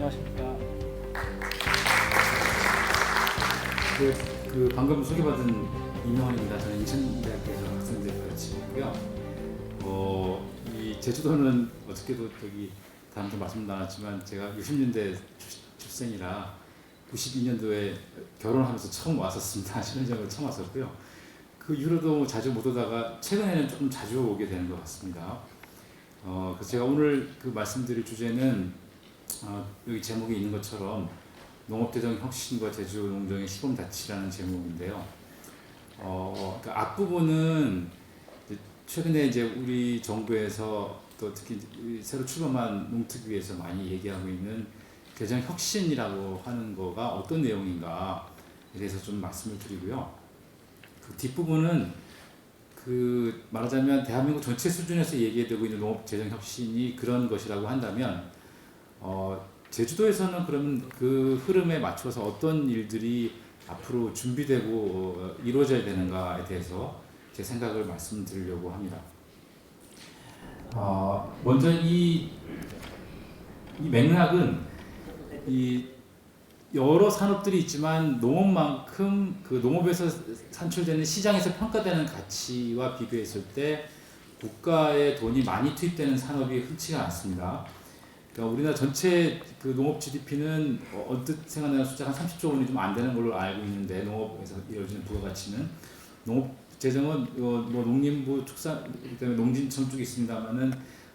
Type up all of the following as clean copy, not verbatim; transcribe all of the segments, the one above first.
안녕하십니까. 방금 소개받은 이명환입니다. 저는 인천대학교에서 학생들 가르치고요. 이 제주도는 어저께도 다음에 말씀 나눴지만 제가 60년대 출생이라 92년도에 결혼하면서 처음 왔었습니다. 신혼여행을 처음 왔었고요. 그 이후로도 자주 못 오다가 최근에는 조금 자주 오게 되는 것 같습니다. 그래서 제가 오늘 말씀드릴 주제는 여기 제목에 있는 것처럼 농업재정 혁신과 제주 농정의 시범자치라는 제목인데요. 그러니까 앞부분은 최근에 이제 우리 정부에서 또 특히 새로 출범한 농특위에서 많이 얘기하고 있는 재정 혁신이라고 하는 거가 어떤 내용인가에 대해서 좀 말씀을 드리고요. 그 뒷부분은 말하자면 대한민국 전체 수준에서 얘기되고 있는 농업재정 혁신이 그런 것이라고 한다면 제주도에서는 그러면 그 흐름에 맞춰서 어떤 일들이 앞으로 준비되고 이루어져야 되는가에 대해서 제 생각을 말씀드리려고 합니다. 먼저 이 맥락은 여러 산업들이 있지만 농업만큼 그 농업에서 산출되는 시장에서 평가되는 가치와 비교했을 때 국가의 돈이 많이 투입되는 산업이 흔치가 않습니다. 그러니까 우리나라 전체 농업 GDP는 언뜻 생각나는 숫자가 한 30조 원이 좀 안 되는 걸로 알고 있는데, 농업에서 이루어지는 부가가치는 농업 재정은 농림부 축산 그다음에 농진청 쪽이 있습니다만은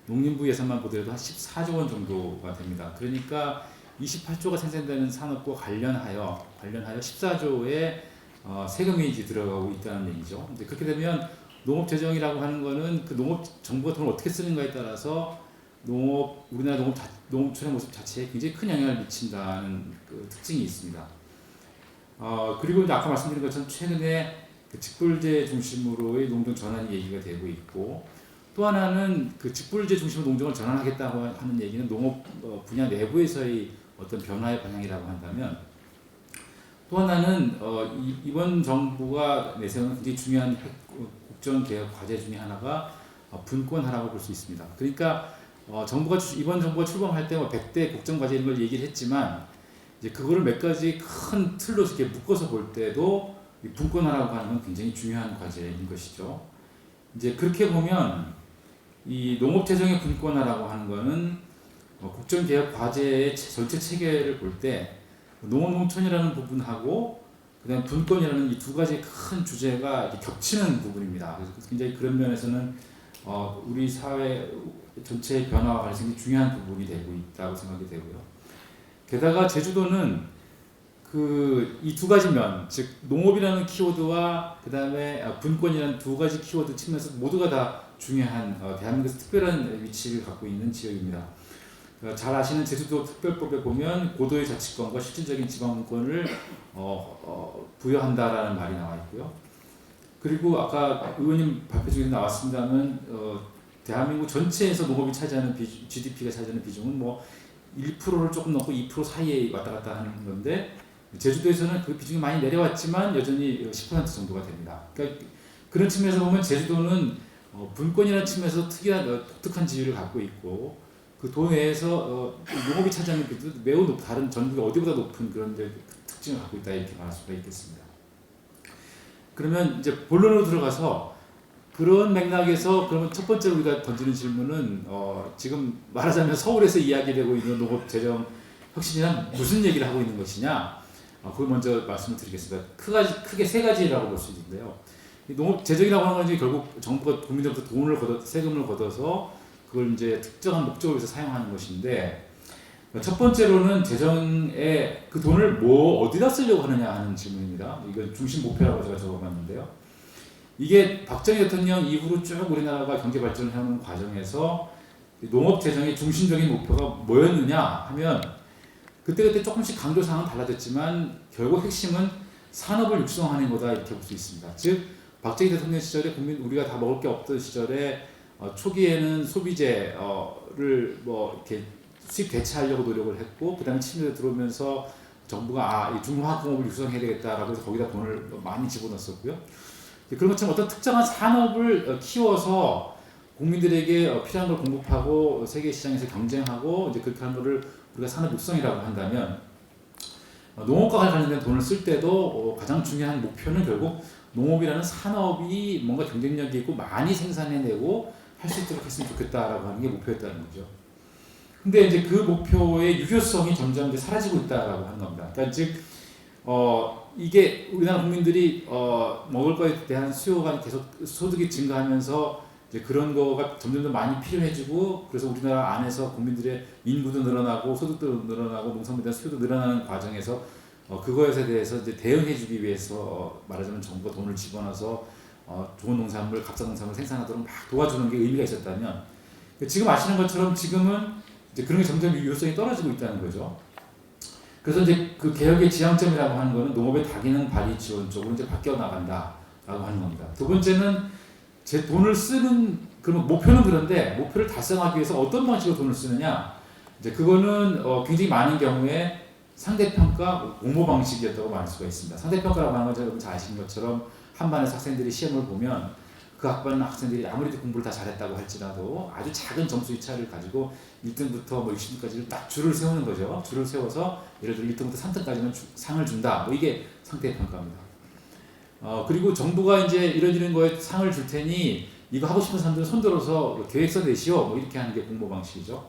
농림부 예산만 보더라도 한 14조 원 정도가 됩니다. 그러니까 28조가 생산되는 산업과 관련하여 14조의 세금이 들어가고 있다는 얘기죠. 이제 그렇게 되면 농업 재정이라고 하는 거는 그 농업 정부가 돈을 어떻게 쓰는가에 따라서 우리나라 농촌의 모습 자체에 굉장히 큰 영향을 미친다는 특징이 있습니다. 그리고 이제 아까 말씀드린 것처럼 최근에 직불제 중심으로의 농정 전환이 얘기가 되고 있고, 또 하나는 직불제 중심으로 농정을 전환하겠다고 하는 얘기는 농업 분야 내부에서의 어떤 변화의 방향이라고 한다면, 또 하나는 이번 정부가 내세우는 굉장히 중요한 국정개혁 과제 중에 하나가 분권화라고 볼 수 있습니다. 그러니까 이번 정부가 출범할 때 100대 국정과제 이런 걸 얘기를 했지만, 이제 그거를 몇 가지 큰 틀로 이렇게 묶어서 볼 때도 이 분권화라고 하는 건 굉장히 중요한 과제인 것이죠. 이제 그렇게 보면 이 농업재정의 분권화라고 하는 거는 국정개혁 과제의 전체 체계를 볼 때 농업농촌이라는 부분하고 그다음 분권이라는 이 두 가지 큰 주제가 겹치는 부분입니다. 그래서 굉장히 그런 면에서는 우리 사회 전체의 변화와 관련해서 굉장히 중요한 부분이 되고 있다고 생각이 되고요. 게다가 제주도는 이 두 가지 면, 즉 농업이라는 키워드와 그 다음에 분권이라는 두 가지 키워드 측면에서 모두가 다 중요한 대한민국에서 특별한 위치를 갖고 있는 지역입니다. 잘 아시는 제주도 특별법에 보면 고도의 자치권과 실질적인 지방분권을 부여한다라는 말이 나와 있고요. 그리고 아까 의원님 발표 중에 나왔습니다만 대한민국 전체에서 농업이 차지하는 GDP가 차지하는 비중은 1%를 조금 넘고 2% 사이에 왔다 갔다 하는 건데, 제주도에서는 그 비중이 많이 내려왔지만 여전히 10% 정도가 됩니다. 그러니까 그런 측면에서 보면 제주도는 분권이라는 측면에서 독특한 지위를 갖고 있고, 그 도내에서 농업이 차지하는 비중도 매우 다른 전국의 어디보다 높은 그런 특징을 갖고 있다, 이렇게 말할 수가 있겠습니다. 그러면 이제 본론으로 들어가서 그런 맥락에서 그러면 첫 번째로 우리가 던지는 질문은 지금 말하자면 서울에서 이야기되고 있는 농업 재정 혁신이란 무슨 얘기를 하고 있는 것이냐, 그걸 먼저 말씀을 드리겠습니다. 크게 세 가지라고 볼 수 있는데요. 농업 재정이라고 하는 건 결국 정부가 국민들부터 세금을 걷어서 그걸 이제 특정한 목적을 위해서 사용하는 것인데, 첫 번째로는 재정에 그 돈을 어디다 쓰려고 하느냐 하는 질문입니다. 이건 중심 목표라고 제가 적어봤는데요. 이게 박정희 대통령 이후로 쭉 우리나라가 경제 발전을 해오는 과정에서 농업 재정의 중심적인 목표가 뭐였느냐 하면, 그때 조금씩 강조 사항은 달라졌지만 결국 핵심은 산업을 육성하는 거다, 이렇게 볼 수 있습니다. 즉 박정희 대통령 시절에 우리가 다 먹을 게 없던 시절에 초기에는 소비재를 이렇게 수입 대체하려고 노력을 했고, 그다음에 친일에 들어오면서 정부가 이 중화학공업을 육성해야 되겠다라고 해서 거기다 돈을 많이 집어넣었었고요. 그런 것처럼 어떤 특정한 산업을 키워서 국민들에게 필요한 걸 공급하고 세계 시장에서 경쟁하고 이제 그렇게 하는 거를 우리가 산업 육성이라고 한다면 농업과 관련된 돈을 쓸 때도 가장 중요한 목표는 결국 농업이라는 산업이 뭔가 경쟁력이 있고 많이 생산해내고 할 수 있도록 했으면 좋겠다라고 하는 게 목표였다는 거죠. 근데 이제 그 목표의 유효성이 점점 이제 사라지고 있다라고 하는 겁니다. 그러니까 즉 이게 우리나라 국민들이 먹을 거에 대한 수요가 계속 소득이 증가하면서 이제 그런 거가 점점 더 많이 필요해지고, 그래서 우리나라 안에서 국민들의 인구도 늘어나고 소득도 늘어나고 농산물에 대한 수요도 늘어나는 과정에서 그거에 대해서 이제 대응해주기 위해서 말하자면 정부가 돈을 집어넣어서 좋은 농산물, 값싼 농산물 생산하도록 막 도와주는 게 의미가 있었다면, 지금 아시는 것처럼 지금은 이제 그런 게 점점 유효성이 떨어지고 있다는 거죠. 그래서 이제 그 개혁의 지향점이라고 하는 거는 농업의 다기능 발휘 지원 쪽으로 이제 바뀌어 나간다라고 하는 겁니다. 두 번째는 제 돈을 쓰는, 그러면 목표는 그런데 목표를 달성하기 위해서 어떤 방식으로 돈을 쓰느냐, 이제 그거는 굉장히 많은 경우에 상대평가, 공모 방식이었다고 말할 수가 있습니다. 상대평가라고 하는 건 여러분 잘 아시는 것처럼 한 반에서 학생들이 시험을 보면 그 학반 학생들이 아무리 공부를 다 잘했다고 할지라도 아주 작은 점수의 차를 가지고 1등부터 뭐 60등까지를 딱 줄을 세우는 거죠. 줄을 세워서 예를 들어 1등부터 3등까지는 상을 준다. 뭐 이게 상대평가입니다. 그리고 정부가 이제 이런 거에 상을 줄 테니 이거 하고 싶은 사람들은 손들어서 계획서 내시오. 뭐 이렇게 하는 게 공모 방식이죠.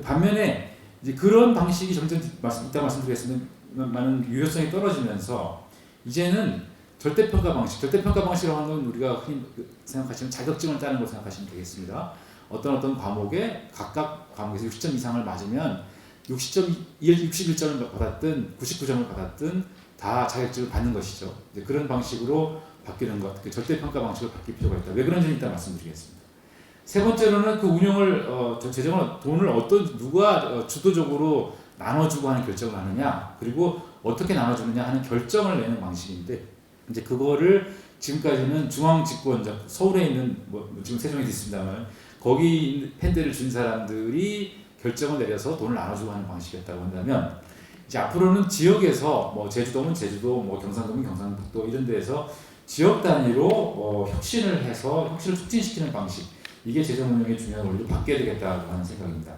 반면에 이제 그런 방식이 점점 이따 말씀드리겠습니다만 유효성이 떨어지면서 이제는 절대평가 방식이라고 하는 건 우리가 흔히 생각하시면 자격증을 따는 걸 생각하시면 되겠습니다. 어떤 과목에 각각 과목에서 60점 이상을 맞으면 61점을 받았든 99점을 받았든 다 자격증을 받는 것이죠. 이제 그런 방식으로 바뀌는 것, 그 절대평가 방식으로 바뀔 필요가 있다. 왜 그런지 이따 말씀드리겠습니다. 세 번째로는 그 운영을 재정을 돈을 누가 주도적으로 나눠주고 하는 결정을 하느냐, 그리고 어떻게 나눠주느냐 하는 결정을 내는 방식인데, 이제 그거를 지금까지는 중앙 집권자, 서울에 있는 지금 세종에 있습니다만 거기 펜대를 준 사람들이 결정을 내려서 돈을 나눠주고 하는 방식이었다고 한다면, 이제 앞으로는 지역에서 제주도면 제주도, 경상도면 경상북도 이런 데에서 지역 단위로 혁신을 해서 혁신을 촉진시키는 방식, 이게 재정 운영의 중요한 원리로 바뀌어야 되겠다고 하는 생각입니다.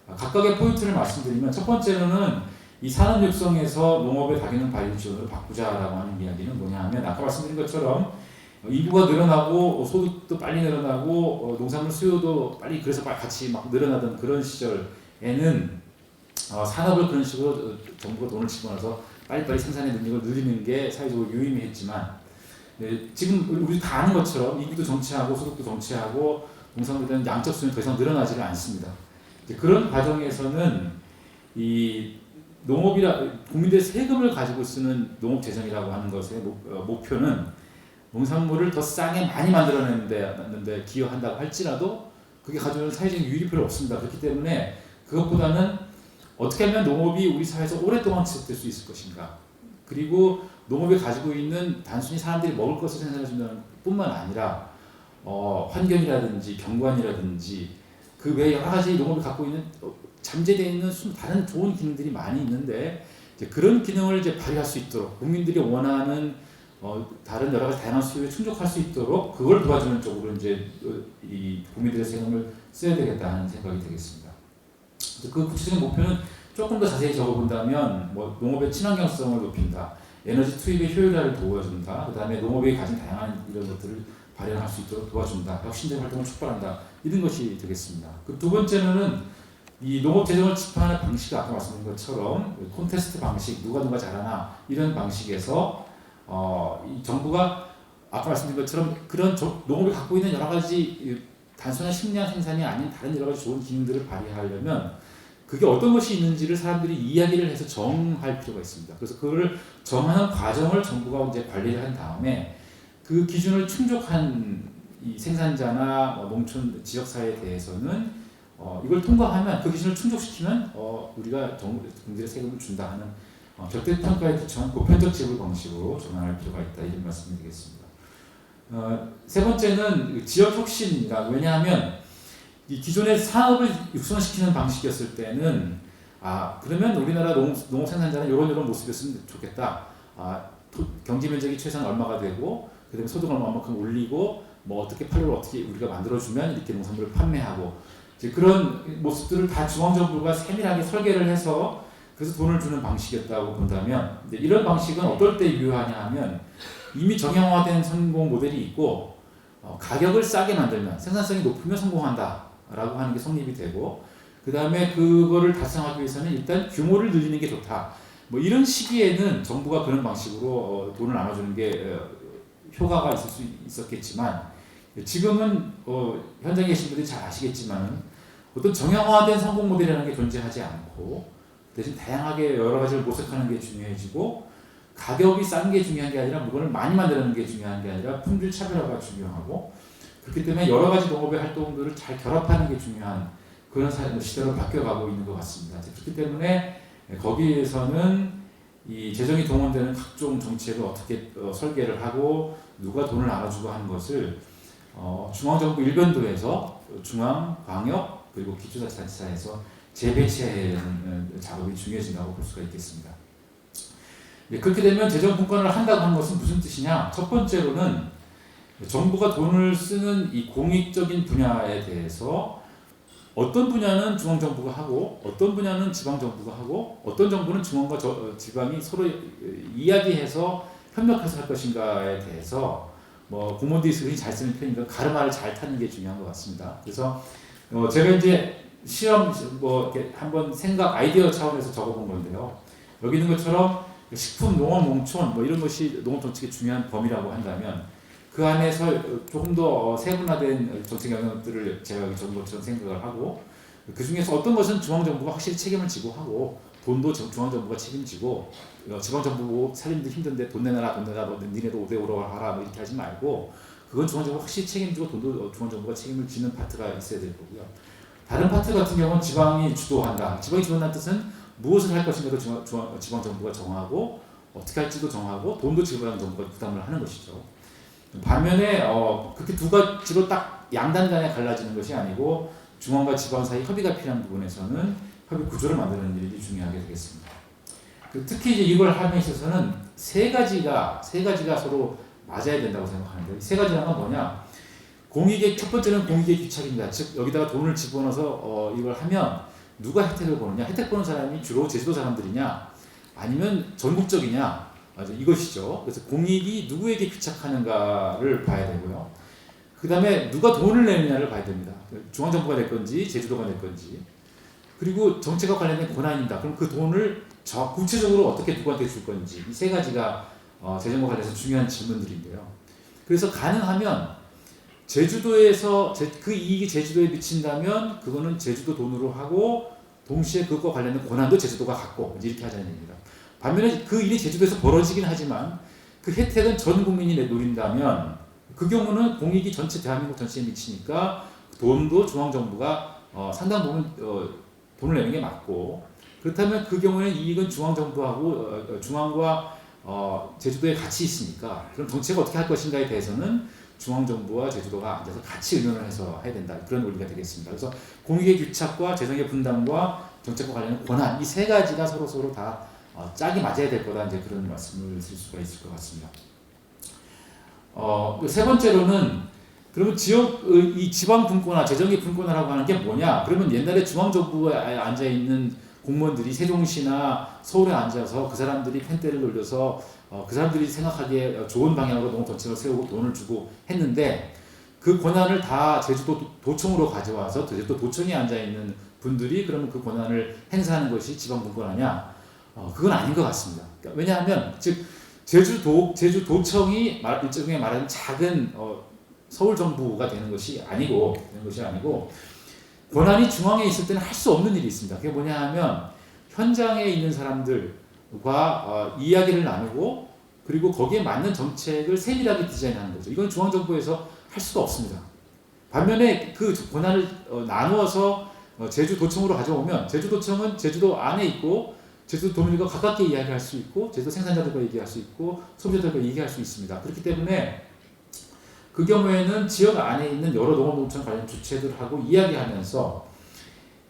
각각의 포인트를 말씀드리면, 첫 번째로는 이 산업 육성에서 농업의 다기능 발휘 지원을 바꾸자라고 하는 이야기는 뭐냐 하면, 아까 말씀드린 것처럼 인구가 늘어나고 소득도 빨리 늘어나고 농산물 수요도 빨리, 그래서 같이 막 늘어나던 그런 시절에는 산업을 그런 식으로 정부가 돈을 집어넣어서 빨리빨리 생산의 능력을 늘리는 게 사회적으로 유의미했지만, 지금 우리 다 아는 것처럼 인구도 정체하고 소득도 정체하고 농산물에 대한 양적 수요는 더 이상 늘어나지를 않습니다. 그런 과정에서는 이 국민들의 세금을 가지고 쓰는 농업재정이라고 하는 것의 목표는 농산물을 더 싸게 많이 만들어내는데 기여한다고 할지라도 그게 가져오는 사회적인 유익이 별로 없습니다. 그렇기 때문에 그것보다는 어떻게 하면 농업이 우리 사회에서 오랫동안 지속될 수 있을 것인가, 그리고 농업이 가지고 있는 단순히 사람들이 먹을 것을 생산해준다는 뿐만 아니라 환경이라든지 경관이라든지 그 외에 여러 가지 농업이 갖고 있는 잠재되어 있는 다른 좋은 기능들이 많이 있는데, 이제 그런 기능을 이제 발휘할 수 있도록 국민들이 원하는 다른 여러 가지 다양한 수요에 충족할 수 있도록 그걸 도와주는 쪽으로 이제 이 국민들의 세금을 써야 되겠다 하는 생각이 되겠습니다. 그 구체적인 목표는 조금 더 자세히 적어본다면 농업의 친환경성을 높인다, 에너지 투입의 효율화를 도와준다, 그 다음에 농업이 가진 다양한 이런 것들을 발현할 수 있도록 도와준다, 혁신적 활동을 촉발한다, 이런 것이 되겠습니다. 그 두 번째는 이 농업 재정을 집행하는 방식이 아까 말씀드린 것처럼 콘테스트 방식, 누가 잘하나 이런 방식에서 이 정부가 아까 말씀드린 것처럼 그런 농업이 갖고 있는 여러 가지 단순한 식량 생산이 아닌 다른 여러 가지 좋은 기능들을 발휘하려면 그게 어떤 것이 있는지를 사람들이 이야기를 해서 정할 필요가 있습니다. 그래서 그걸 정하는 과정을 정부가 이제 관리를 한 다음에 그 기준을 충족한 이 생산자나 농촌 지역사회에 대해서는 이걸 통과하면, 그 기준을 충족시키면 우리가 국민들의 세금을 준다 하는 절대평가에 기초한 보편적 지불 방식으로 전환할 필요가 있다, 이런 말씀을 드리겠습니다. 세 번째는 지역 혁신입니다. 왜냐하면 이 기존의 산업을 육성시키는 방식이었을 때는 그러면 우리나라 농업 생산자는 이런 모습이었으면 좋겠다. 경제 면적이 최소한 얼마가 되고 그다음에 소득을 얼마만큼 올리고 어떻게 판로를 어떻게 우리가 만들어주면 이렇게 농산물을 판매하고 이제 그런 모습들을 다 중앙정부가 세밀하게 설계를 해서 그래서 돈을 주는 방식이었다고 본다면, 이런 방식은 어떨 때 유효하냐 하면 이미 정형화된 성공 모델이 있고 가격을 싸게 만들면 생산성이 높으면 성공한다라고 하는 게 성립이 되고, 그 다음에 그거를 달성하기 위해서는 일단 규모를 늘리는 게 좋다. 뭐 이런 시기에는 정부가 그런 방식으로 돈을 나눠주는 게 효과가 있을 수 있었겠지만, 지금은 현장에 계신 분들이 잘 아시겠지만 어떤 정형화된 성공 모델이라는 게 존재하지 않고 대신 다양하게 여러 가지를 모색하는 게 중요해지고, 가격이 싼 게 중요한 게 아니라 물건을 많이 만드는 게 중요한 게 아니라 품질 차별화가 중요하고, 그렇기 때문에 여러 가지 농업의 활동들을 잘 결합하는 게 중요한 그런 시대로 바뀌어가고 있는 것 같습니다. 그렇기 때문에 거기에서는 이 재정이 동원되는 각종 정책을 어떻게 설계를 하고 누가 돈을 나눠주고 하는 것을 중앙정부 일변도에서 중앙, 광역 그리고 기초자치단체에서 재배치하는 작업이 중요해진다고 볼 수가 있겠습니다. 그렇게 되면 재정 분권을 한다고 하는 것은 무슨 뜻이냐? 첫 번째로는 정부가 돈을 쓰는 이 공익적인 분야에 대해서 어떤 분야는 중앙정부가 하고 어떤 분야는 지방정부가 하고 어떤 정부는 중앙과 지방이 서로 이야기해서 협력해서 할 것인가에 대해서 뭐 공무원들이 흔히 잘 쓰는 표현이니까 가르마를 잘 타는 게 중요한 것 같습니다. 그래서 제가 이제 시험 뭐 이렇게 한번 생각 아이디어 차원에서 적어본 건데요. 여기 있는 것처럼 식품, 농업, 농촌 뭐 이런 것이 농업 정책의 중요한 범위라고 한다면 그 안에서 조금 더 세분화된 정책 영역들을 제가 여기 적은 것처럼 생각을 하고, 그 중에서 어떤 것은 중앙정부가 확실히 책임을 지고 하고 돈도 중앙정부가 책임지고, 지방정부 살림도 힘든데 돈 내놔라 너 니네도 5대5로 하라 뭐 이렇게 하지 말고, 그건 중앙정부가 확실히 책임지고 돈도 중앙정부가 책임을 지는 파트가 있어야 될 거고요. 다른 파트 같은 경우는 지방이 주도한다. 지방이 주도한다는 뜻은 무엇을 할 것인가도 지방정부가 정하고 어떻게 할지도 정하고 돈도 지방정부가 부담을 하는 것이죠. 반면에 그렇게 두 가지로 딱 양단 간에 갈라지는 것이 아니고 중앙과 지방 사이 협의가 필요한 부분에서는 협의 구조를 만드는 일이 중요하게 되겠습니다. 특히 이제 이걸 함에 있어서는 세 가지가 서로 맞아야 된다고 생각하는데, 이 세 가지란 건 뭐냐? 첫 번째는 공익의 귀착입니다. 즉 여기다가 돈을 집어넣어서 이걸 하면 누가 혜택을 보느냐? 혜택 보는 사람이 주로 제주도 사람들이냐? 아니면 전국적이냐? 맞아, 이것이죠. 그래서 공익이 누구에게 귀착하는가를 봐야 되고요. 그 다음에 누가 돈을 내느냐를 봐야 됩니다. 중앙정부가 낼 건지 제주도가 낼 건지. 그리고 정책과 관련된 권한입니다. 그럼 그 돈을 구체적으로 어떻게 누구한테 줄 건지. 이 세 가지가 재정과 관련해서 중요한 질문들인데요. 그래서 가능하면 제주도에서 그 이익이 제주도에 미친다면 그거는 제주도 돈으로 하고 동시에 그것과 관련된 권한도 제주도가 갖고 이렇게 하자는 얘기입니다. 반면에 그 일이 제주도에서 벌어지긴 하지만 그 혜택은 전 국민이 노린다면 그 경우는 공익이 전체 대한민국 전체에 미치니까 돈도 중앙정부가 상당 부분 돈을 내는 게 맞고, 그렇다면 그 경우에는 이익은 중앙정부하고 중앙과 제주도에 같이 있으니까 그럼 정책을 어떻게 할 것인가에 대해서는 중앙정부와 제주도가 앉아서 같이 의논을 해서 해야 된다. 그런 논리가 되겠습니다. 그래서 공익의 규착과 재정의 분담과 정책과 관련된 권한, 이 세 가지가 서로 다 짝이 맞아야 될 거다. 이제 그런 말씀을 드릴 수가 있을 것 같습니다. 세 번째로는 그러면 이 지방 분권화, 재정의 분권화라고 하는 게 뭐냐? 그러면 옛날에 중앙정부에 앉아 있는 공무원들이 세종시나 서울에 앉아서 그 사람들이 펜대를 돌려서 그 사람들이 생각하기에 좋은 방향으로 농업 정책을 세우고 돈을 주고 했는데, 그 권한을 다 제주도 도청으로 가져와서 제주도 도청에 앉아 있는 분들이 그러면 그 권한을 행사하는 것이 지방 분권화냐? 그건 아닌 것 같습니다. 그러니까 왜냐하면 즉 제주도청이 일종의 말하는 작은 서울 정부가 되는 것이 아니고 권한이 중앙에 있을 때는 할 수 없는 일이 있습니다. 그게 뭐냐 하면 현장에 있는 사람들과 이야기를 나누고 그리고 거기에 맞는 정책을 세밀하게 디자인하는 거죠. 이건 중앙정부에서 할 수가 없습니다. 반면에 그 권한을 나누어서 제주도청으로 가져오면 제주도청은 제주도 안에 있고 제주도 도민과 가깝게 이야기할 수 있고 제주도 생산자들과 얘기할 수 있고 소비자들과 얘기할 수 있습니다. 그렇기 때문에 그 경우에는 지역 안에 있는 여러 농업농촌 관련 주체들하고 이야기하면서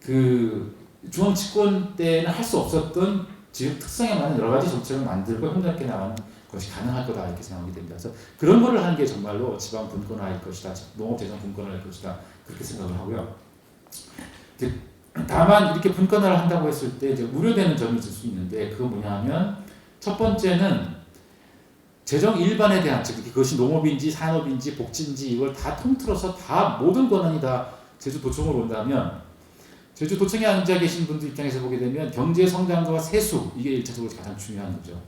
그 중앙 집권 때는 할 수 없었던 지역 특성에 맞는 여러 가지 정책을 만들고 협력해 나가는 것이 가능할 거다 이렇게 생각이 됩니다. 그래서 그런 거를 하는 게 정말로 지방 분권화일 것이다, 농업 재정 분권화일 것이다 그렇게 생각을 하고요. 이제 다만 이렇게 분권을 한다고 했을 때 이제 우려되는 점이 있을 수 있는데 그건 뭐냐면 첫 번째는 재정 일반에 대한 즉 그것이 농업인지 산업인지 복지인지 이걸 다 통틀어서 다 모든 권한이 다 제주도청으로 온다면 제주도청에 앉아 계신 분들 입장에서 보게 되면 경제 성장과 세수 이게 1차적으로 가장 중요한 거죠.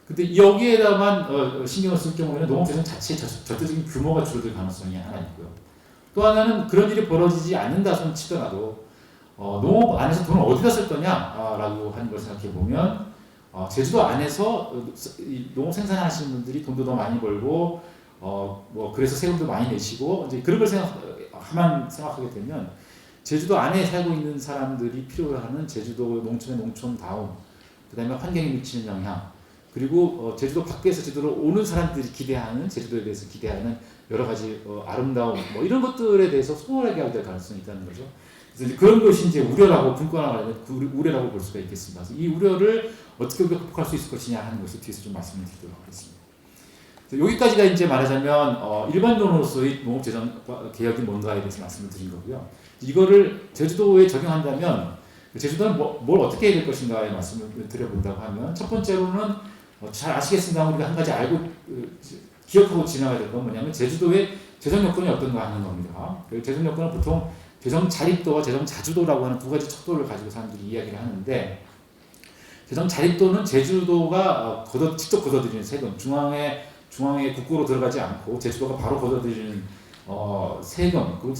근데 여기에다만 신경을 쓸 경우에는 농업재정 자체의 절대적인 규모가 줄어들 가능성이 하나 있고요. 또 하나는 그런 일이 벌어지지 않는다 손 치더라도 농업 안에서 돈을 어디다 쓸 거냐라고 하는 걸 생각해 보면 제주도 안에서 농업 생산하시는 분들이 돈도 더 많이 벌고 뭐 그래서 세금도 많이 내시고 이제 그런 걸 생각하게 되면 제주도 안에 살고 있는 사람들이 필요로 하는 제주도 농촌의 농촌다움, 그다음에 환경에 미치는 영향, 그리고 제주도 밖에서 제주도로 오는 사람들이 기대하는 제주도에 대해서 기대하는 여러 가지 아름다움 뭐 이런 것들에 대해서 소홀하게 하게 될 가능성이 있다는 거죠. 그래서 이제 그런 것이 이제 우려라고 분권화가 우려라고 볼 수가 있겠습니다. 그래서 이 우려를 어떻게 극복할 수 있을 것이냐 하는 것을 뒤에서 좀 말씀을 드리도록 하겠습니다. 여기까지가 이제 말하자면 일반론으로서의 농업재정 개혁이 뭔가에 대해서 말씀을 드린 거고요. 이거를 제주도에 적용한다면 제주도는 뭘 어떻게 해야 될 것인가에 말씀을 드려본다고 하면 첫 번째로는 잘 아시겠습니다. 우리가 한 가지 알고 기억하고 지나가야 될 건 뭐냐면 제주도의 재정 여건이 어떤가 하는 겁니다. 재정 여건은 보통 재정 자립도와 재정 자주도라고 하는 두 가지 척도를 가지고 사람들이 이야기를 하는데 재정 자립도는 제주도가 직접 걷어들이는 세금, 중앙에 국고로 들어가지 않고 제주도가 바로 걷어들이는 세금, 그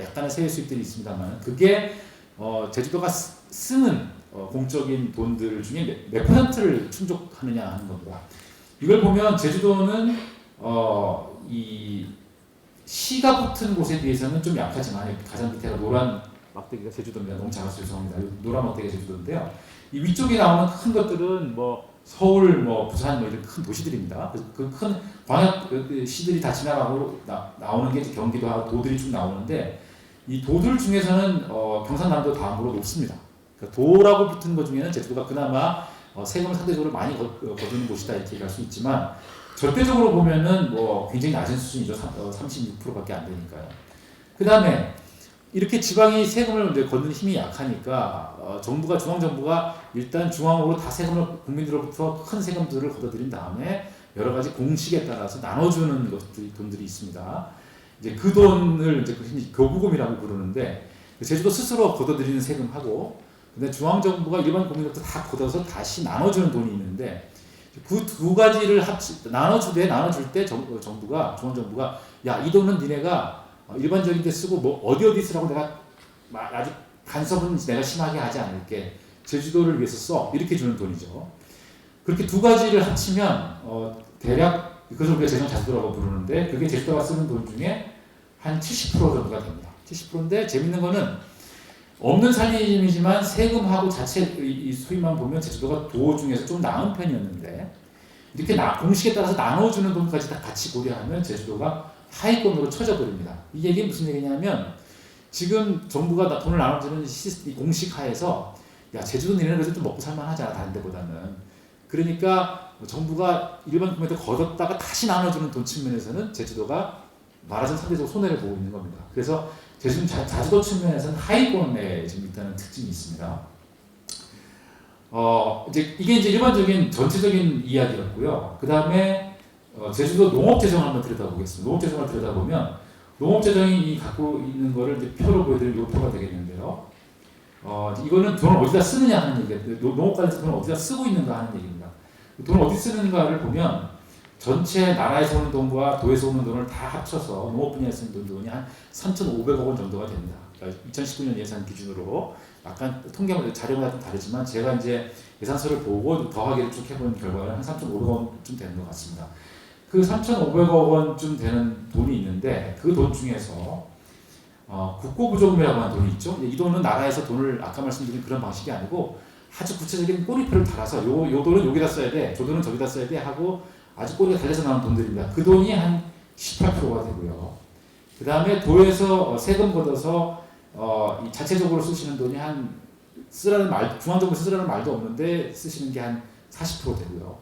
약간의 세외 수입들이 있습니다만 그게 제주도가 쓰는 공적인 돈들 중에 몇 퍼센트를 충족하느냐 하는 겁니다. 이걸 보면 제주도는 이 시가 붙은 곳에 비해서는 좀 약하지만 가장 밑에가 노란 막대기가 제주도입니다. 너무 작아서 죄송합니다. 노란 막대기가 제주도인데요. 이 위쪽에 나오는 큰 것들은 뭐 서울, 뭐 부산, 뭐 이런 큰 도시들입니다. 그 큰 광역 시들이 다 지나가고 나오는 게 경기도하고 도들이 쭉 나오는데 이 도들 중에서는 경상남도 다음으로 높습니다. 그러니까 도라고 붙은 것 중에는 제주도가 그나마 세금을 상대적으로 많이 거두는 곳이다 이렇게 얘기할 수 있지만 절대적으로 보면은 뭐 굉장히 낮은 수준이죠. 36%밖에 안 되니까요. 그 다음에 이렇게 지방이 세금을 이제 걷는 힘이 약하니까 중앙정부가 일단 중앙으로 다 세금을 국민들로부터 큰 세금들을 걷어들인 다음에 여러 가지 공식에 따라서 나눠주는 돈들이 있습니다. 이제 그 돈을 이제 교부금이라고 부르는데 제주도 스스로 걷어들이는 세금하고 근데 중앙정부가 일반 국민들부터 다 걷어서 다시 나눠주는 돈이 있는데 그 두 가지를 나눠줄 때 중앙정부가 야, 이 돈은 니네가 일반적인 데 쓰고 뭐 어디 쓰라고 내가 아주 간섭은 내가 심하게 하지 않을게. 제주도를 위해서 써. 이렇게 주는 돈이죠. 그렇게 두 가지를 합치면 대략 그것을 우리가 재정 자주도라고 부르는데 그게 제주도가 쓰는 돈 중에 한 70% 정도가 됩니다. 70%인데 재밌는 거는 없는 살림이지만 세금하고 자체 이 수입만 보면 제주도가 도 중에서 좀 나은 편이었는데 이렇게 공식에 따라서 나눠주는 돈까지 다 같이 고려하면 제주도가 하위권으로 쳐져버립니다. 이 얘기는 무슨 얘기냐면 지금 정부가 돈을 나눠주는 이 공식 하에서 야 제주도 니네는 그래도 좀 먹고 살만하잖아 다른 데보다는. 그러니까 정부가 일반 국민한테 걷었다가 다시 나눠주는 돈 측면에서는 제주도가 말하자면 상대적으로 손해를 보고 있는 겁니다. 그래서 제주도 측면에서는 하위권에 지금 있다는 특징이 있습니다. 이게 이제 일반적인 전체적인 이야기였고요. 그 다음에 제주도 농업재정을 한번 들여다보겠습니다. 농업재정을 들여다보면 농업재정이 갖고 있는 거를 이제 표로 보여드리면 이 표가 되겠는데요. 이거는 돈을 어디다 쓰느냐 하는 얘기예요. 농업관에서 돈을 어디다 쓰고 있는가 하는 얘기입니다. 돈을 어디 쓰는가를 보면 전체 나라에서 오는 돈과 도에서 오는 돈을 다 합쳐서 농업 분야에서 쓰는 돈이 한 3,500억 원 정도가 됩니다. 그러니까 2019년 예산 기준으로 약간 통계 자료가 좀 다르지만 제가 이제 예산서를 보고 더하기를 쭉 해본 결과는 한 3,500억 원쯤 되는 것 같습니다. 그 3,500억 원쯤 되는 돈이 있는데 그 돈 중에서 국고부조금이라고 하는 돈이 있죠. 이 돈은 나라에서 돈을 아까 말씀드린 그런 방식이 아니고 아주 구체적인 꼬리표를 달아서 요 돈은 여기다 써야 돼, 저 돈은 저기다 써야 돼 하고 아주 꼬리가 달려서 나오는 돈들입니다. 그 돈이 한 18%가 되고요. 그 다음에 도에서 세금 걷어서 이 자체적으로 쓰시는 돈이 한 중앙정부에서 쓰라는 말도 없는데 쓰시는 게 한 40% 되고요.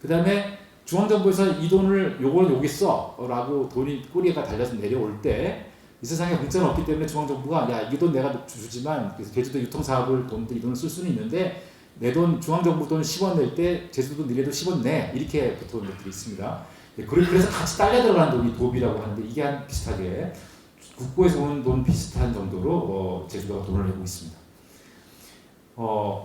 그 다음에 중앙정부에서 이 돈을 요거는 여기 써라고 돈이 꼬리가 달려서 내려올 때 이 세상에 공짜는 없기 때문에 중앙정부가 야, 이 돈 내가 주지만 그래서 제주도 유통사업을 이 돈을 쓸 수는 있는데 내 돈 중앙정부 돈 10원 낼 때 제주도도 니네도 10원 내 이렇게 보통 것들이 있습니다. 그래서 같이 딸려 들어가는 돈이 도비라고 하는데 이게 한 비슷하게 국고에서 오는 돈 비슷한 정도로 제주도가 돈을 내고 있습니다.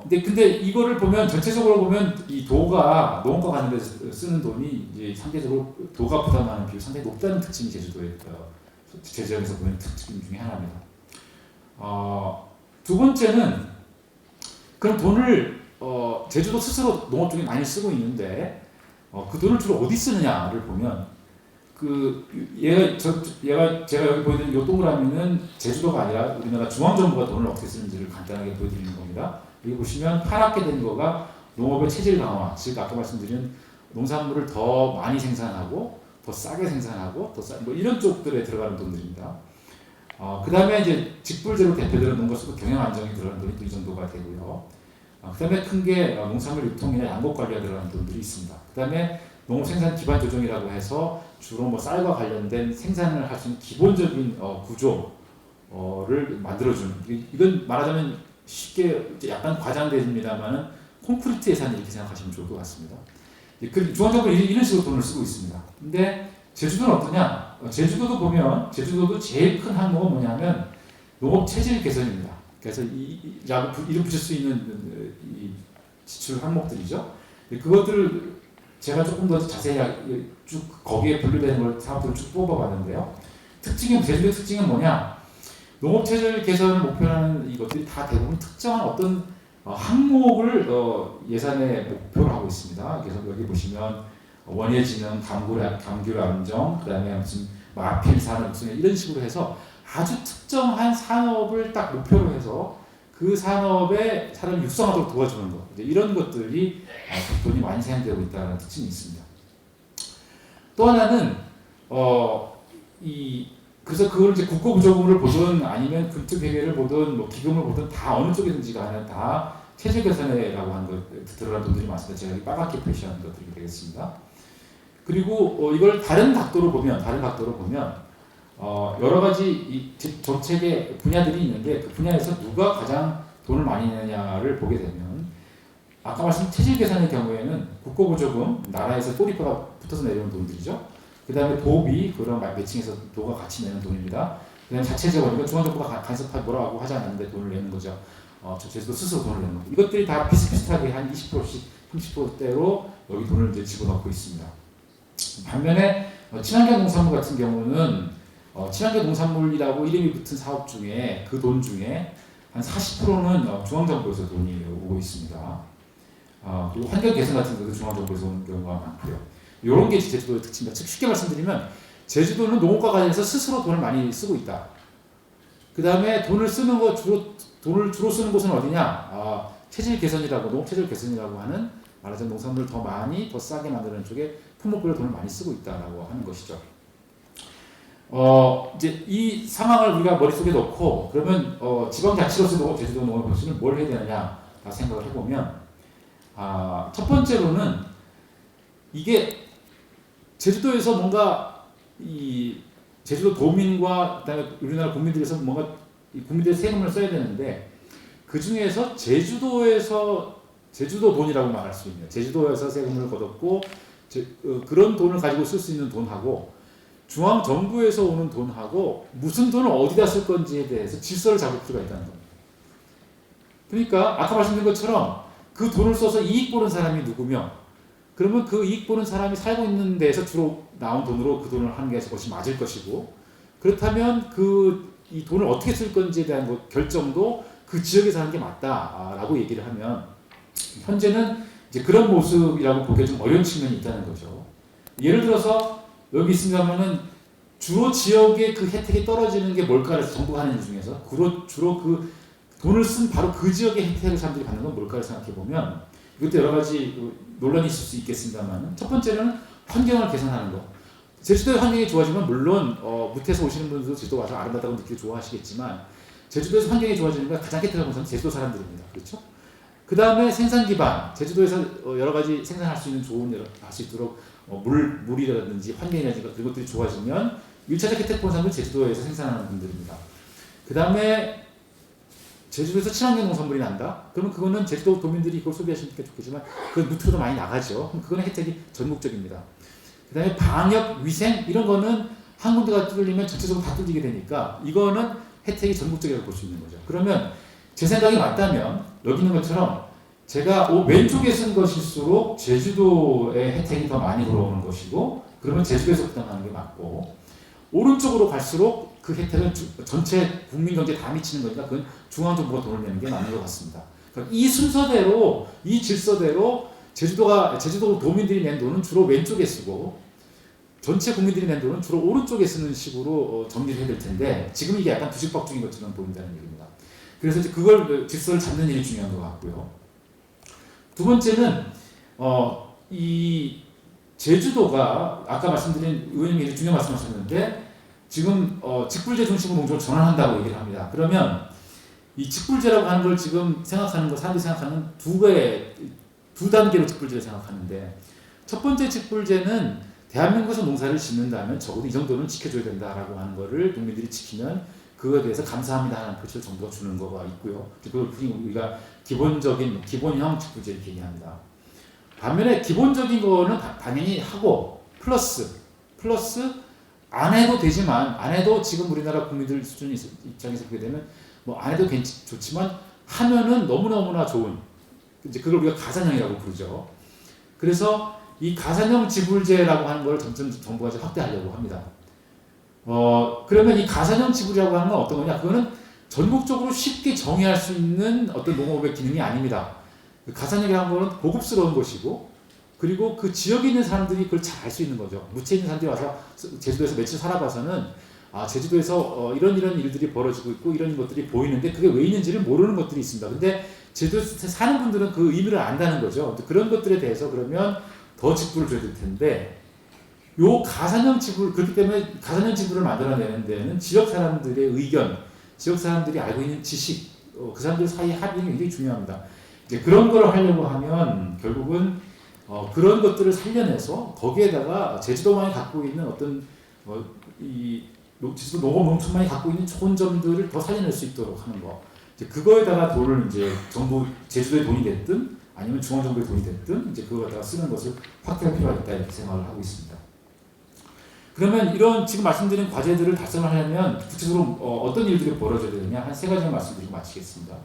근데 이거를 보면 전체적으로 보면 이 도가 농업과 관련돼서 쓰는 돈이 이제 상대적으로 도가 부담하는 비율이 상당히 높다는 특징이 제주도의 제주도에서 보이는 특징 중에 하나입니다. 두 번째는 그럼 돈을 제주도 스스로 농업 쪽에 많이 쓰고 있는데 그 돈을 주로 어디 쓰느냐를 보면 제가 여기 보여드린 이 동그라미는 제주도가 아니라 우리나라 중앙정부가 돈을 어떻게 쓰는지를 간단하게 보여드리는 겁니다. 여기 보시면 파랗게 된 거가 농업의 체질 강화, 즉 아까 말씀드린 농산물을 더 많이 생산하고 더 싸게 생산하고 뭐 이런 쪽들에 들어가는 돈들입니다. 그 다음에 이제 직불제로 대표되는 농가수도 경영 안정이 들어가는 돈이 또 이 정도가 되고요. 그 다음에 큰 게 농산물 유통이나 양곡 관리에 들어가는 돈들이 있습니다. 그 다음에 농업 생산 기반 조정이라고 해서 주로 뭐 쌀과 관련된 생산을 할 수 있는 기본적인 구조를 만들어주는, 이건 말하자면 쉽게 약간 과장됩니다만은 콘크리트 예산 이렇게 생각하시면 좋을 것 같습니다. 중앙정부는 이런 식으로 돈을 쓰고 있습니다. 근데 제주도는 어떠냐? 제주도도 보면 제주도도 제일 큰 항목은 뭐냐면 농업 체질 개선입니다. 그래서 이름 붙일 수 있는 이 지출 항목들이죠. 그것들을 제가 조금 더 자세히 쭉 거기에 분류되는 걸 사업들을 쭉 뽑아봤는데요. 제주도의 특징은 뭐냐? 농업 체질 개선을 목표로 하는 이것들이 다 대부분 특정한 어떤 항목을 예산의 목표로 하고 있습니다. 그래서 여기 보시면 원예진흥, 감귤 안정, 그다음에 무슨 마필 산업 무슨 이런 식으로 해서 아주 특정한 산업을 딱 목표로 해서 그 산업에 사람을 육성하도록 도와주는 것, 이런 것들이 돈이 많이 사용되고 있다는 특징이 있습니다. 또 하나는 그래서 그걸 이제 국고부조금을 보든 아니면 금투개개를 보든 뭐 기금을 보든 다 어느 쪽이든지 간에 다 체질 개선에라고 하는 것 들어간 돈들이 많습니다. 제가 여기 빨갛게 표시한 것들이 되겠습니다. 그리고 이걸 다른 각도로 보면 여러 가지 이 정책의 분야들이 있는데 그 분야에서 누가 가장 돈을 많이 내냐를 보게 되면 아까 말씀드린 체질 개선의 경우에는 국고부조금, 나라에서 꼬리표가 붙어서 내려오는 돈들이죠. 그 다음에 도비, 그런 매칭해서 도가 같이 내는 돈입니다. 그 다음에 자체 재원이니까 중앙정부가 간섭하고 뭐라고 하지 않는데 돈을 내는 거죠. 제주도 스스로 돈을 내는 거죠. 이것들이 다 비슷비슷하게 한 20%씩 30%대로 여기 돈을 이제 집어넣고 있습니다. 반면에 친환경 농산물 같은 경우는 친환경 농산물이라고 이름이 붙은 사업 중에 그 돈 중에 한 40%는 중앙정부에서 돈이 오고 있습니다. 그리고 환경 개선 같은 것도 중앙정부에서 오는 경우가 많고요. 이런 게 제주도의 특징입니다. 즉 쉽게 말씀드리면 제주도는 농업과 관련해서 스스로 돈을 많이 쓰고 있다. 그 다음에 돈을 주로 쓰는 곳은 어디냐? 체질 개선이라고, 농업 체질 개선이라고 하는, 말하자면 농산물을 더 많이 더 싸게 만드는 쪽에 품목별로 돈을 많이 쓰고 있다라고 하는 것이죠. 이제 이 상황을 우리가 머릿속에 넣고 그러면 지방자치로서 제주도 농업 혁신을 뭘 해야 되느냐 생각을 해보면 첫 번째로는 이게 제주도에서 뭔가 이 제주도 도민과 그다음에 우리나라 국민들에서 뭔가 국민들의 세금을 써야 되는데 그 중에서 제주도 돈이라고 말할 수 있네요. 제주도에서 세금을 걷었고 그런 돈을 가지고 쓸 수 있는 돈하고 중앙 정부에서 오는 돈하고 무슨 돈을 어디다 쓸 건지에 대해서 질서를 잡을 필요가 있다는 겁니다. 그러니까 아까 말씀드린 것처럼 그 돈을 써서 이익 보는 사람이 누구며 그러면 그 이익 보는 사람이 살고 있는 데에서 주로 나온 돈으로 그 돈을 하는 게 것이 맞을 것이고 그렇다면 이 돈을 어떻게 쓸 건지에 대한 결정도 그 지역에서 하는 게 맞다라고 얘기를 하면 현재는 이제 그런 모습이라고 보기가 좀 어려운 측면이 있다는 거죠. 예를 들어서 여기 있습니다만은 주로 지역에 그 혜택이 떨어지는 게 뭘까를 정부가 하는 일 중에서 주로 그 돈을 쓴 바로 그 지역의 혜택을 사람들이 받는 건 뭘까를 생각해 보면 이것도 여러 가지 논란이 있을 수 있겠습니다만 첫 번째는 환경을 개선하는 거. 제주도의 환경이 좋아지면 물론 무태에서 오시는 분들도 제주도 와서 아름답다고 느끼고 좋아하시겠지만 제주도에서 환경이 좋아지는 건 가장 혜택을 보는 사람은 제주도 사람들입니다. 그렇죠? 그 다음에 생산 기반, 제주도에서 여러 가지 생산할 수 있는 할 수 있도록 물이라든지 환경이라든지 그런 것들이 좋아지면 1차적 혜택 본 사람들 제주도에서 생산하는 분들입니다. 그 다음에 제주도에서 친환경 농산물이 난다? 그러면 그거는 제주도 도민들이 그걸 소비하시는 게 좋겠지만 그 루트로 많이 나가죠. 그럼 그거는 혜택이 전국적입니다. 그 다음에 방역, 위생 이런 거는 한 군데가 뚫리면 전체적으로 다 뚫리게 되니까 이거는 혜택이 전국적이라고 볼 수 있는 거죠. 그러면 제 생각이 맞다면 여기 있는 것처럼 제가 왼쪽에 쓴 것일수록 제주도의 혜택이 더 많이 들어오는 것이고 그러면 제주도에서 부담하는 게 맞고 오른쪽으로 갈수록 그 혜택은 전체 국민 경제에 다 미치는 거니까 그건 중앙정부가 돈을 내는 게 맞는 것 같습니다. 그러니까 이 순서대로 이 질서대로 제주도 도민들이 낸 돈은 주로 왼쪽에 쓰고 전체 국민들이 낸 돈은 주로 오른쪽에 쓰는 식으로 정리를 해야 될 텐데 지금 이게 약간 뒤죽박죽인 것처럼 보인다는 얘기입니다. 그래서 이제 그걸 질서를 잡는 일이 중요한 것 같고요. 두 번째는 이 제주도가 아까 말씀드린 의원님이 중요한 말씀하셨는데 지금 직불제 중심으로 농촌을 전환한다고 얘기를 합니다. 그러면 이 직불제라고 하는 걸 지금 생각하는 거 사람들이 생각하는 두 단계로 직불제를 생각하는데 첫 번째 직불제는 대한민국에서 농사를 짓는다면 적어도 이 정도는 지켜줘야 된다라고 하는 거를 국민들이 지키면 그거에 대해서 감사합니다 하는 표시를 정부가 주는 거가 있고요. 그걸 우리가 기본형 직불제를 얘기합니다. 반면에 기본적인 거는 당연히 하고 플러스 안 해도 되지만 안 해도 지금 우리나라 국민들 수준 입장에서 보게 되면 뭐 안 해도 좋지만 하면은 너무너무나 좋은 이제 그걸 우리가 가산형이라고 부르죠. 그래서 이 가산형 지불제라고 하는 걸 점점 정부가 이제 확대하려고 합니다. 그러면 이 가산형 지불이라고 하는 건 어떤 거냐? 그거는 전국적으로 쉽게 정의할 수 있는 어떤 농업의 기능이 아닙니다. 가산형이라는 거는 고급스러운 것이고 그리고 그 지역에 있는 사람들이 그걸 잘 알 수 있는 거죠. 무채 있는 사람들이 와서 제주도에서 며칠 살아봐서는 제주도에서 이런 일들이 벌어지고 있고 이런 것들이 보이는데 그게 왜 있는지를 모르는 것들이 있습니다. 근데 제주도에서 사는 분들은 그 의미를 안다는 거죠. 그런 것들에 대해서 그러면 더 직불을 줘야 될 텐데 요 가산형 지불 그렇기 때문에 가산형 지불을 만들어내는 데는 지역 사람들의 의견, 지역 사람들이 알고 있는 지식, 그 사람들 사이 합의가 굉장히 중요합니다. 이제 그런 걸 하려고 하면 결국은 그런 것들을 살려내서 거기에다가 제주도만이 갖고 있는 어떤 이 제주도 농업 농촌만이 갖고 있는 좋은 점들을 더 살려낼 수 있도록 하는 거. 이제 그거에다가 돈을 이제 정부 제주도의 돈이 됐든 아니면 중앙정부의 돈이 됐든 이제 그거에다가 쓰는 것을 확대할 필요가 있다 이렇게 생각을 하고 있습니다. 그러면 이런 지금 말씀드린 과제들을 달성하려면 구체적으로 어떤 일들이 벌어져야 되느냐 한 세 가지만 말씀드리고 마치겠습니다.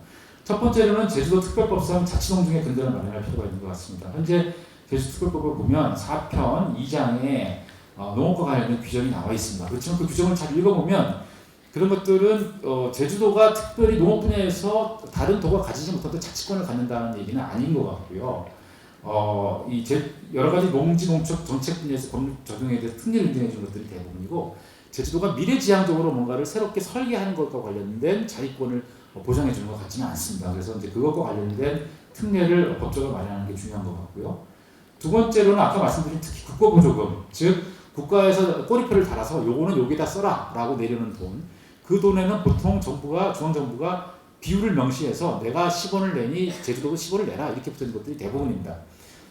첫 번째로는 제주도 특별법상 자치농중의 근간을 마련할 필요가 있는 것 같습니다. 현재 제주특별법을 보면 4편 2장에 농업과 관련된 규정이 나와 있습니다. 그렇지만 그 규정을 잘 읽어보면 그런 것들은 제주도가 특별히 농업 분야에서 다른 도가 가지지 못했던 자치권을 갖는다는 얘기는 아닌 것 같고요. 여러 가지 농지 농축 정책 분야에서 법률 적용에 대해서 특례를 인정해 준 것들이 대부분이고 제주도가 미래지향적으로 뭔가를 새롭게 설계하는 것과 관련된 자위권을 보장해 주는 것 같지는 않습니다. 그래서 이제 그것과 관련된 특례를 법적으로 마련하는 게 중요한 것 같고요. 두 번째로는 아까 말씀드린 특히 국고보조금, 즉 국가에서 꼬리표를 달아서 요거는 여기다 써라 라고 내려는 돈, 그 돈에는 보통 중앙정부가 비율을 명시해서 내가 10원을 내니 제주도도 10원을 내라 이렇게 붙는 것들이 대부분입니다.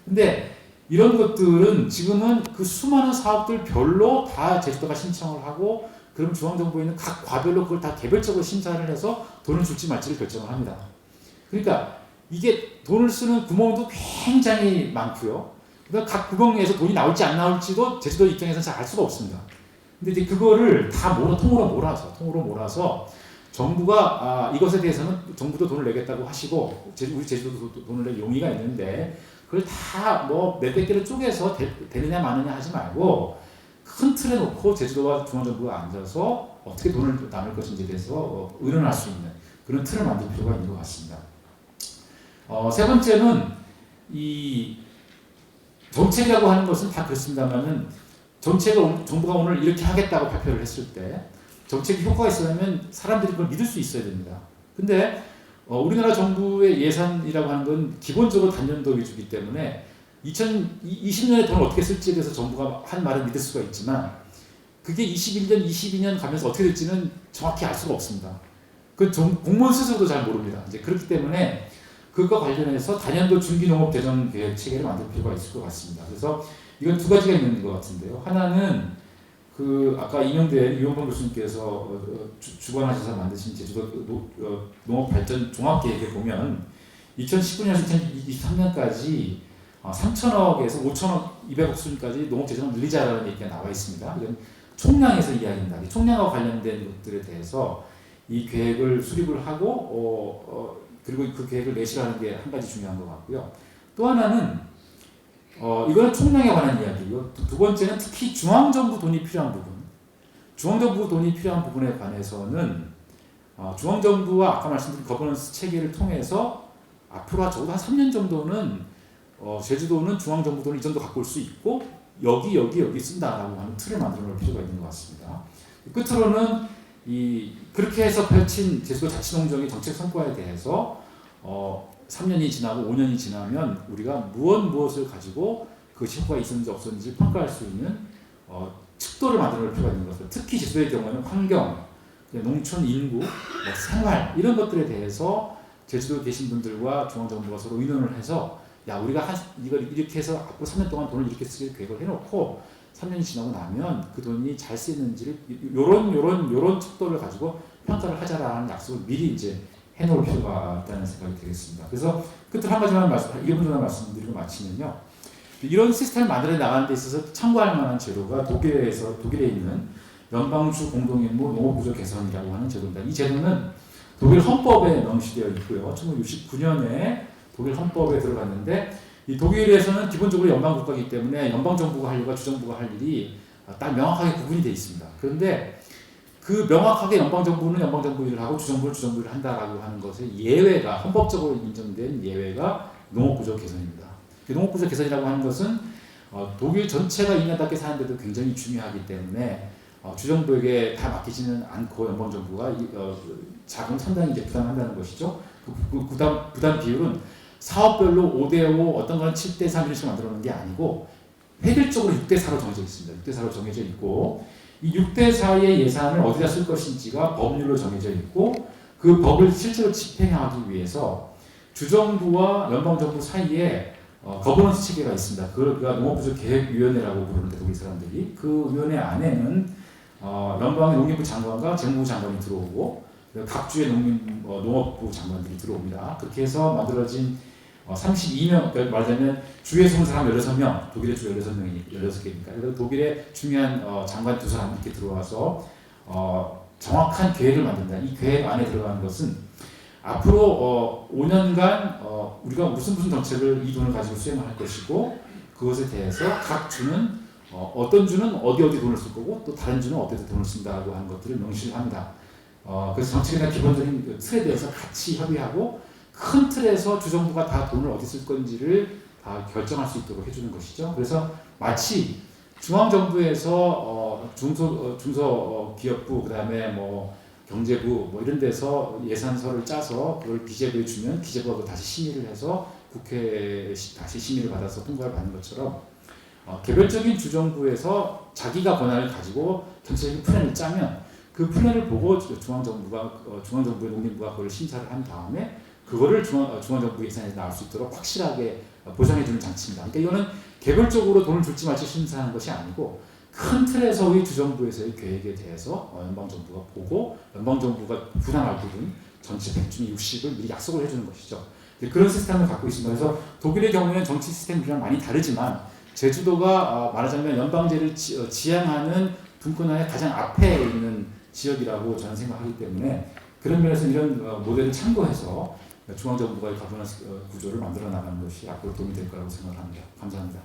근데 이런 것들은 지금은 그 수많은 사업들 별로 다 제주도가 신청을 하고 그럼 중앙정부에 있는 각 과별로 그걸 다 개별적으로 심사를 해서 돈을 줄지 말지를 결정을 합니다. 그러니까 이게 돈을 쓰는 구멍도 굉장히 많고요. 그러니까 각 구멍에서 돈이 나올지 안 나올지도 제주도 입장에서는 잘 알 수가 없습니다. 근데 이제 그거를 다 통으로 몰아서 정부가 이것에 대해서는 정부도 돈을 내겠다고 하시고 우리 제주도도 돈을 낼 용의가 있는데 그걸 다 뭐 몇백 개를 쪼개서 되느냐 마느냐 하지 말고 큰 틀에 놓고 제주도와 중앙정부가 앉아서 어떻게 돈을 나눌 것인지에 대해서 의논할 수 있는 그런 틀을 만들 필요가 있는 것 같습니다. 세 번째는 이 정책이라고 하는 것은 다 그렇습니다만은 정부가 오늘 이렇게 하겠다고 발표를 했을 때 정책이 효과가 있으려면 사람들이 그걸 믿을 수 있어야 됩니다. 근데 우리나라 정부의 예산이라고 하는 건 기본적으로 단년도 위주이기 때문에 2020년에 돈을 어떻게 쓸지에 대해서 정부가 한 말을 믿을 수가 있지만 그게 21년, 22년 가면서 어떻게 될지는 정확히 알 수가 없습니다. 그 공무원 스스로도 잘 모릅니다. 이제 그렇기 때문에 그것과 관련해서 단연도 중기농업대전 계획 체계를 만들 필요가 있을 것 같습니다. 그래서 이건 두 가지가 있는 것 같은데요. 하나는 그 아까 인용된 유영범 교수님께서 주관하셔서 만드신 제주도 농업발전 종합계획에 보면 2019년에서 2023년까지 3천억에서 5천억 200억 수준까지 농업재정을 늘리자라는 얘기가 나와 있습니다. 이건 총량에서 이야기입니다. 총량과 관련된 것들에 대해서 이 계획을 수립을 하고 그리고 그 계획을 내실하는 게 한 가지 중요한 것 같고요. 또 하나는 이거는 총량에 관한 이야기고 두 번째는 특히 중앙정부 돈이 필요한 부분. 중앙정부 돈이 필요한 부분에 관해서는 중앙정부와 아까 말씀드린 거버넌스 체계를 통해서 앞으로 적어도 한 3년 정도는 제주도는 중앙정부 돈을 이 정도 갖고 올 수 있고 여기 쓴다라고 하는 틀을 만들어 놓을 필요가 있는 것 같습니다. 끝으로는 그렇게 해서 펼친 제주도 자치농정의 정책 성과에 대해서 3년이 지나고 5년이 지나면 우리가 무엇을 가지고 그 효과가 있었는지 없었는지 평가할 수 있는 척도를 만들어 놓을 필요가 있는 것 같습니다. 특히 제주도의 경우에는 환경, 농촌 인구, 생활 이런 것들에 대해서 제주도에 계신 분들과 중앙정부가 서로 의논을 해서 야 우리가 이걸 이렇게 해서 앞으로 3년 동안 돈을 이렇게 쓸 계획을 해놓고 3년이 지나고 나면 그 돈이 잘 쓰였는지를 요런 척도를 가지고 평가를 하자라는 약속을 미리 이제 해놓을 필요가 있다는 생각이 되겠습니다. 그래서 끝으로 한 가지만 1분 정도 말씀드리고 마치면요. 이런 시스템을 만들어 나가는 데 있어서 참고할 만한 제도가 독일에 있는 연방주 공동임무 농업구조 개선이라고 하는 제도입니다. 이 제도는 독일 헌법에 명시되어 있고요. 1969년에 독일 헌법에 들어갔는데 이 독일에서는 기본적으로 연방국가이기 때문에 연방정부가 할 일과 주정부가 할 일이 딱 명확하게 구분이 되어 있습니다. 그런데 그 명확하게 연방정부는 연방정부 일을 하고 주정부는 주정부 일을 한다라고 하는 것의 예외가 헌법적으로 인정된 예외가 농업구조 개선입니다. 농업구조 개선이라고 하는 것은 독일 전체가 인간답게 사는데도 굉장히 중요하기 때문에 주정부에게 다 맡기지는 않고 연방정부가 자금 상당히 이제 부담한다는 것이죠. 그 부담 비율은 사업별로 5대5 어떤 건 7대3 이런 식으로 만들어 놓은 게 아니고 획일적으로 6대4로 정해져 있습니다. 6대4로 정해져 있고 이 6대4의 예산을 어디다 쓸 것인지가 법률로 정해져 있고 그 법을 실제로 집행하기 위해서 주정부와 연방정부 사이에 거버넌스 체계가 있습니다. 그가 농업부조 계획위원회라고 부르는데 독일 사람들이 그 위원회 안에는 연방의 농림부 장관과 재무부 장관이 들어오고 각 주의 농업부 장관들이 들어옵니다. 그렇게 해서 만들어진 32명, 그러니까 말하자면 주에 서는 사람 16명, 독일의 주 16개니까. 그래서 독일의 중요한 장관 2사람 이렇게 들어와서 정확한 계획을 만든다. 이 계획 안에 들어가는 것은 앞으로 5년간 우리가 무슨 정책을 이 돈을 가지고 수행을 할 것이고 그것에 대해서 각 주는 어떤 주는 어디 돈을 쓸 거고 또 다른 주는 어디에 돈을 쓴다고 하는 것들을 명시를 합니다. 그래서 정책이나 기본적인 틀에 대해서 같이 협의하고 큰 틀에서 주정부가 다 돈을 어디 쓸 건지를 다 결정할 수 있도록 해주는 것이죠. 그래서 마치 중앙정부에서 중소기업부 그다음에 경제부 이런 데서 예산서를 짜서 그걸 기재부에 주면 기재부가 다시 심의를 해서 국회에 다시 심의를 받아서 통과를 받는 것처럼 개별적인 주정부에서 자기가 권한을 가지고 전체적인 플랜을 짜면 그 플랜을 보고 중앙정부의 농림부가 그걸 심사를 한 다음에 그거를 중앙정부 예산에서 나올 수 있도록 확실하게 보장해주는 장치입니다. 그러니까 이거는 개별적으로 돈을 줄지 말지 심사하는 것이 아니고 큰 틀에서의 주정부에서의 계획에 대해서 연방정부가 보고 연방정부가 부담할 부분 전체 100중에 60을 미리 약속을 해주는 것이죠. 그런 시스템을 갖고 있습니다. 그래서 독일의 경우에는 정치 시스템이랑 많이 다르지만 제주도가 말하자면 연방제를 지향하는 분권의 가장 앞에 있는 지역이라고 저는 생각하기 때문에 그런 면에서 이런 모델을 참고해서 중앙정부가의 가버넌스 구조를 만들어 나가는 것이 앞으로 도움이 될 거라고 생각합니다. 감사합니다.